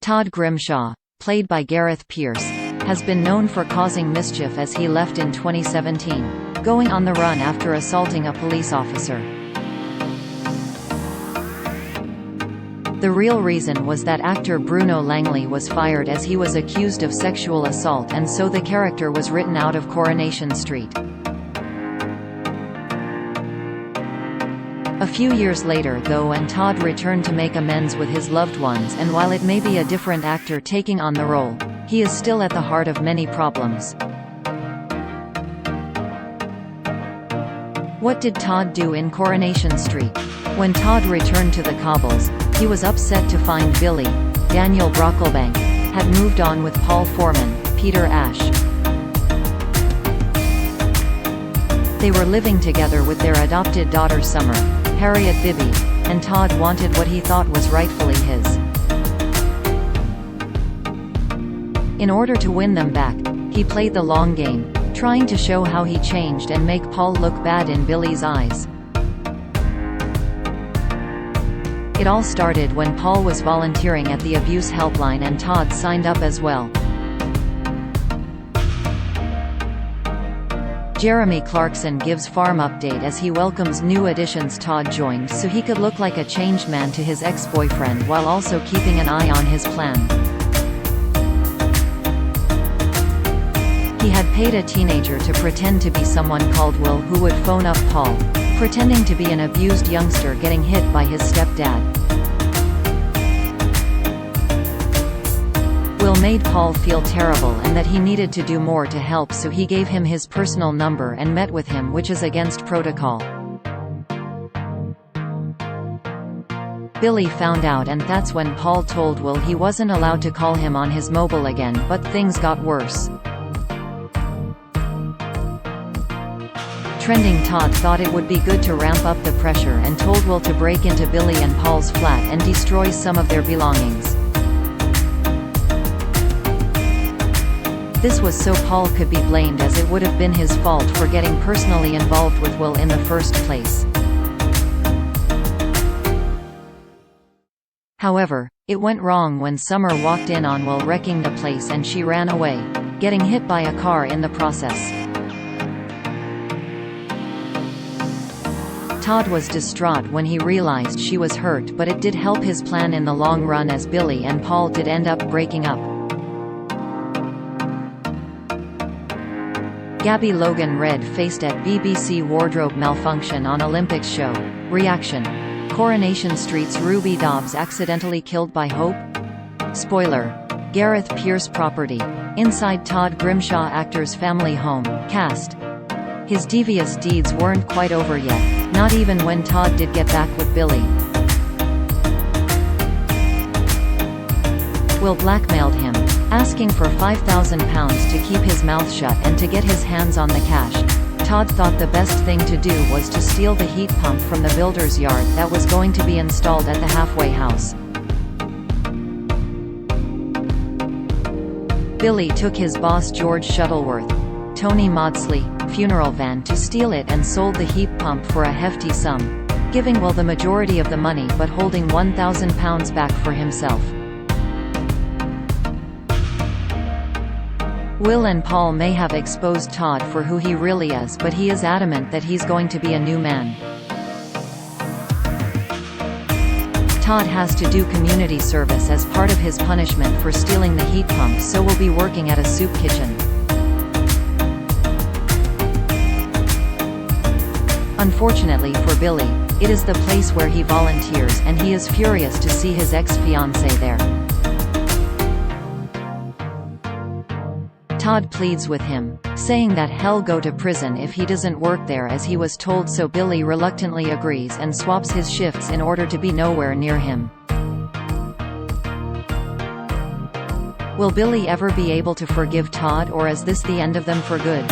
Todd Grimshaw, played by Gareth Pierce, has been known for causing mischief as he left in 2017, going on the run after assaulting a police officer. The real reason was that actor Bruno Langley was fired as he was accused of sexual assault, and so the character was written out of Coronation Street. A few years later though, and Todd returned to make amends with his loved ones, and while it may be a different actor taking on the role, he is still at the heart of many problems. What did Todd do in Coronation Street? When Todd returned to the cobbles, he was upset to find Billy, Daniel Brocklebank, had moved on with Paul Foreman, Peter Ash. They were living together with their adopted daughter Summer, Harriet Bibby, and Todd wanted what he thought was rightfully his. In order to win them back, he played the long game, trying to show how he changed and make Paul look bad in Billy's eyes. It all started when Paul was volunteering at the abuse helpline and Todd signed up as well. Jeremy Clarkson gives farm update as he welcomes new additions. Todd joined so he could look like a changed man to his ex-boyfriend while also keeping an eye on his plan. He had paid a teenager to pretend to be someone called Will, who would phone up Paul, pretending to be an abused youngster getting hit by his stepdad. Will made Paul feel terrible and that he needed to do more to help, so he gave him his personal number and met with him, which is against protocol. Billy found out, and that's when Paul told Will he wasn't allowed to call him on his mobile again, but things got worse. Trending Todd thought it would be good to ramp up the pressure and told Will to break into Billy and Paul's flat and destroy some of their belongings. This was so Paul could be blamed, as it would have been his fault for getting personally involved with Will in the first place. However, it went wrong when Summer walked in on Will wrecking the place and she ran away, getting hit by a car in the process. Todd was distraught when he realized she was hurt, but it did help his plan in the long run, as Billy and Paul did end up breaking up. Gabby Logan red-faced at BBC wardrobe malfunction on Olympics show. Reaction: Coronation Street's Ruby Dobbs accidentally killed by Hope? Spoiler: Gareth Pierce property. Inside Todd Grimshaw actor's family home. Cast: his devious deeds weren't quite over yet, not even when Todd did get back with Billy. Will blackmailed him, asking for £5,000 to keep his mouth shut and to get his hands on the cash. Todd thought the best thing to do was to steal the heat pump from the builder's yard that was going to be installed at the halfway house. Billy took his boss George Shuttleworth, Tony Maudsley, funeral van to steal it and sold the heat pump for a hefty sum, giving Will the majority of the money but holding £1,000 back for himself. Will and Paul may have exposed Todd for who he really is, but he is adamant that he's going to be a new man. Todd has to do community service as part of his punishment for stealing the heat pump, so will be working at a soup kitchen. Unfortunately for Billy, it is the place where he volunteers, and he is furious to see his ex-fiancée there. Todd pleads with him, saying that he'll go to prison if he doesn't work there as he was told, so Billy reluctantly agrees and swaps his shifts in order to be nowhere near him. Will Billy ever be able to forgive Todd, or is this the end of them for good?